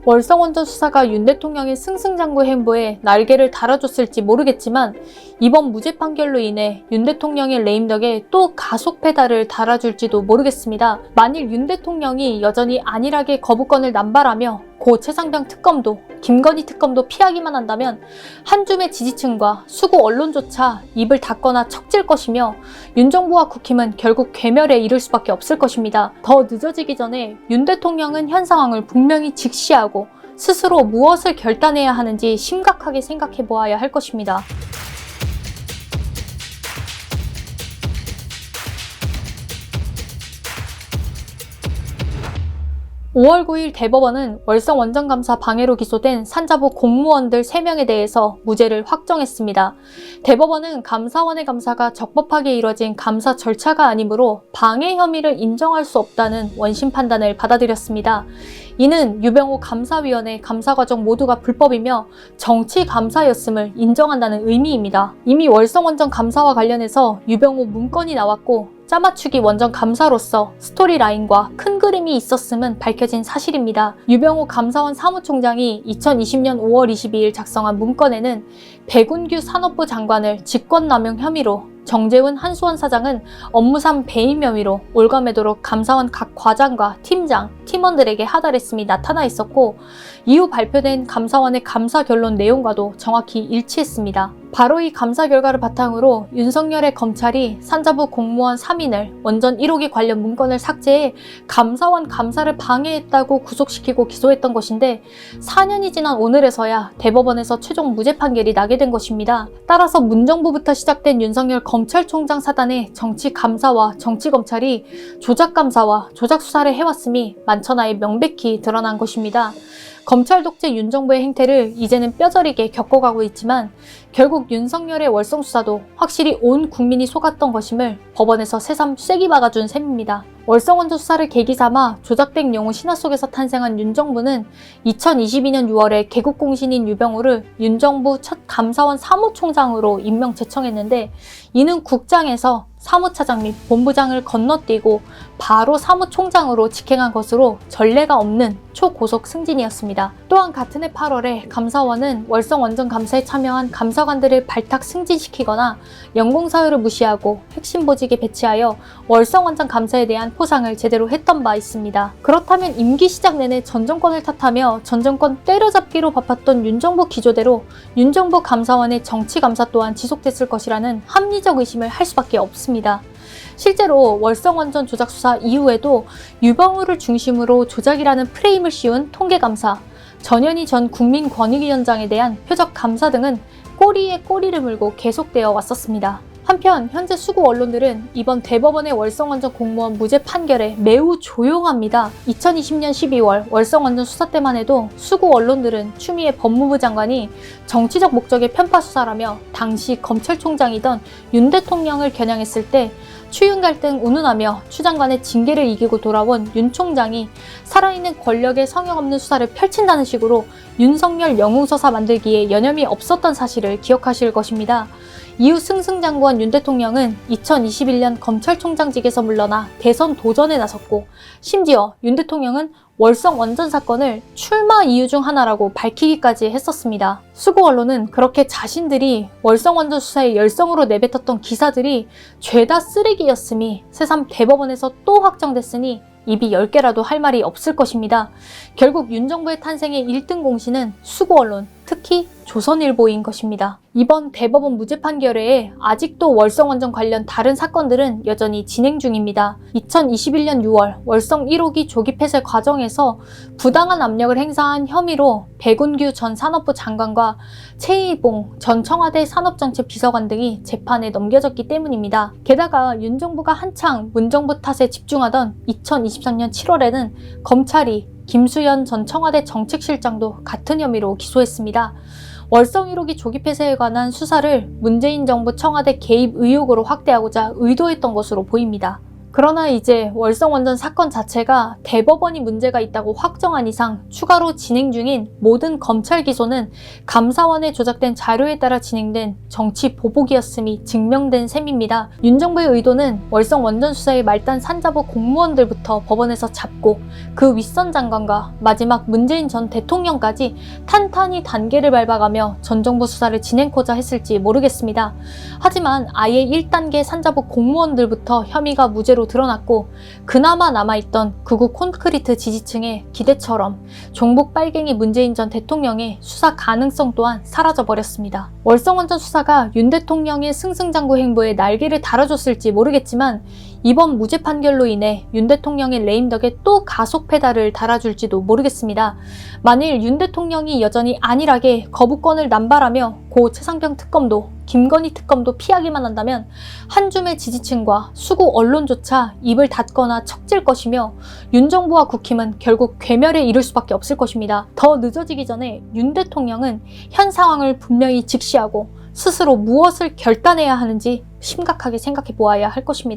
월성원전 수사가 윤 대통령의 승승장구 행보에 날개를 달아줬을지 모르겠지만 이번 무죄 판결로 인해 윤 대통령의 레임덕에 또 가속 페달을 달아줄지도 모르겠습니다. 만일 윤 대통령이 여전히 안일하게 거부권을 남발하며 고 최상병 특검도 김건희 특검도 피하기만 한다면 한 줌의 지지층과 수구 언론조차 입을 닫거나 척질 것이며 윤 정부와 국힘은 결국 괴멸에 이를 수밖에 없을 것입니다. 더 늦어지기 전에 윤 대통령은 현 상황을 분명히 직시하고 스스로 무엇을 결단해야 하는지 심각하게 생각해 보아야 할 것입니다. 5월 9일 대법원은 월성 원전 감사 방해로 기소된 산자부 공무원들 3명에 대해서 무죄를 확정했습니다. 대법원은 감사원의 감사가 적법하게 이뤄진 감사 절차가 아니므로 방해 혐의를 인정할 수 없다는 원심 판단을 받아들였습니다. 이는 유병호 감사위원회 감사 과정 모두가 불법이며 정치 감사였음을 인정한다는 의미입니다. 이미 월성 원전 감사와 관련해서 유병호 문건이 나왔고 짜맞추기 원전 감사로서 스토리라인과 큰 그림이 있었음은 밝혀진 사실입니다. 유병호 감사원 사무총장이 2020년 5월 22일 작성한 문건에는 백운규 산업부 장관을 직권남용 혐의로, 정재훈 한수원 사장은 업무상 배임 혐의로 올가매도록 감사원 각 과장과 팀장, 팀원들에게 하달했음이 나타나 있었고 이후 발표된 감사원의 감사 결론 내용과도 정확히 일치했습니다. 바로 이 감사 결과를 바탕으로 윤석열의 검찰이 산자부 공무원 3인을 원전 1호기 관련 문건을 삭제해 감사원 감사를 방해했다고 구속시키고 기소했던 것인데 4년이 지난 오늘에서야 대법원에서 최종 무죄 판결이 나게 된 것입니다. 따라서 문정부부터 시작된 윤석열 검찰총장 사단의 정치감사와 정치검찰이 조작감사와 조작수사를 해왔음이 만천하에 명백히 드러난 것입니다. 검찰 독재 윤 정부의 행태를 이제는 뼈저리게 겪어가고 있지만 결국 윤석열의 월성 수사도 확실히 온 국민이 속았던 것임을 법원에서 새삼 쐐기 박아준 셈입니다. 월성 원전 수사를 계기 삼아 조작된 영웅 신화 속에서 탄생한 윤 정부는 2022년 6월에 개국공신인 유병호를 윤 정부 첫 감사원 사무총장으로 임명 제청했는데 이는 국장에서 사무차장 및 본부장을 건너뛰고 바로 사무총장으로 직행한 것으로 전례가 없는 초고속 승진이었습니다. 또한 같은 해 8월에 감사원은 월성 원전 감사에 참여한 감사관들을 발탁 승진시키거나 연공사유를 무시하고 핵심 보직에 배치하여 월성 원전 감사에 대한 포상을 제대로 했던 바 있습니다. 그렇다면 임기 시작 내내 전 정권을 탓하며 전 정권 때려잡기로 바빴던 윤 정부 기조대로 윤 정부 감사원의 정치 감사 또한 지속됐을 것이라는 합리적 의심을 할 수밖에 없습니다. 실제로 월성 원전 조작 수사 이후에도 유병호를 중심으로 조작이라는 프레임을 씌운 통계감사, 전현희 전 국민권익위원장에 대한 표적 감사 등은 꼬리에 꼬리를 물고 계속되어 왔었습니다. 한편 현재 수구 언론들은 이번 대법원의 월성원전 공무원 무죄 판결에 매우 조용합니다. 2020년 12월 월성원전 수사 때만 해도 수구 언론들은 추미애 법무부 장관이 정치적 목적의 편파 수사라며 당시 검찰총장이던 윤 대통령을 겨냥했을 때 추윤 갈등 운운하며 추 장관의 징계를 이기고 돌아온 윤 총장이 살아있는 권력의 성역 없는 수사를 펼친다는 식으로 윤석열 영웅서사 만들기에 여념이 없었던 사실을 기억하실 것입니다. 이후 승승장구한 윤 대통령은 2021년 검찰총장직에서 물러나 대선 도전에 나섰고 심지어 윤 대통령은 월성 원전 사건을 출마 이유 중 하나라고 밝히기까지 했었습니다. 수구 언론은 그렇게 자신들이 월성 원전 수사에 열성으로 내뱉었던 기사들이 죄다 쓰레기였음이 새삼 대법원에서 또 확정됐으니 입이 10개라도 할 말이 없을 것입니다. 결국 윤 정부의 탄생의 1등 공신은 수구 언론, 특히 조선일보인 것입니다. 이번 대법원 무죄 판결에 아직도 월성 원전 관련 다른 사건들은 여전히 진행 중입니다. 2021년 6월 월성 1호기 조기 폐쇄 과정에서 부당한 압력을 행사한 혐의로 백운규 전 산업부 장관과 최희봉 전 청와대 산업정책 비서관 등이 재판에 넘겨졌기 때문입니다. 게다가 윤 정부가 한창 문정부 탓에 집중하던 2023년 7월에는 검찰이 김수현 전 청와대 정책실장도 같은 혐의로 기소했습니다. 월성 1호기 조기 폐쇄에 관한 수사를 문재인 정부 청와대 개입 의혹으로 확대하고자 의도했던 것으로 보입니다. 그러나 이제 월성원전 사건 자체가 대법원이 문제가 있다고 확정한 이상 추가로 진행 중인 모든 검찰 기소는 감사원에 조작된 자료에 따라 진행된 정치 보복이었음이 증명된 셈입니다. 윤 정부의 의도는 월성원전 수사의 말단 산자부 공무원들부터 법원에서 잡고 그 윗선 장관과 마지막 문재인 전 대통령까지 탄탄히 단계를 밟아가며 전 정부 수사를 진행코자 했을지 모르겠습니다. 하지만 아예 1단계 산자부 공무원들부터 혐의가 무죄로 드러났고 그나마 남아있던 극우 콘크리트 지지층의 기대처럼 종북 빨갱이 문재인 전 대통령의 수사 가능성 또한 사라져버렸습니다. 월성원전 수사가 윤 대통령의 승승장구 행보에 날개를 달아줬을지 모르겠지만 이번 무죄 판결로 인해 윤 대통령의 레임덕에 또 가속 페달을 달아줄지도 모르겠습니다. 만일 윤 대통령이 여전히 안일하게 거부권을 남발하며 고 최상병 특검도 김건희 특검도 피하기만 한다면 한 줌의 지지층과 수구 언론조차 입을 닫거나 척질 것이며 윤 정부와 국힘은 결국 괴멸에 이를 수밖에 없을 것입니다. 더 늦어지기 전에 윤 대통령은 현 상황을 분명히 직시하고 스스로 무엇을 결단해야 하는지 심각하게 생각해 보아야 할 것입니다.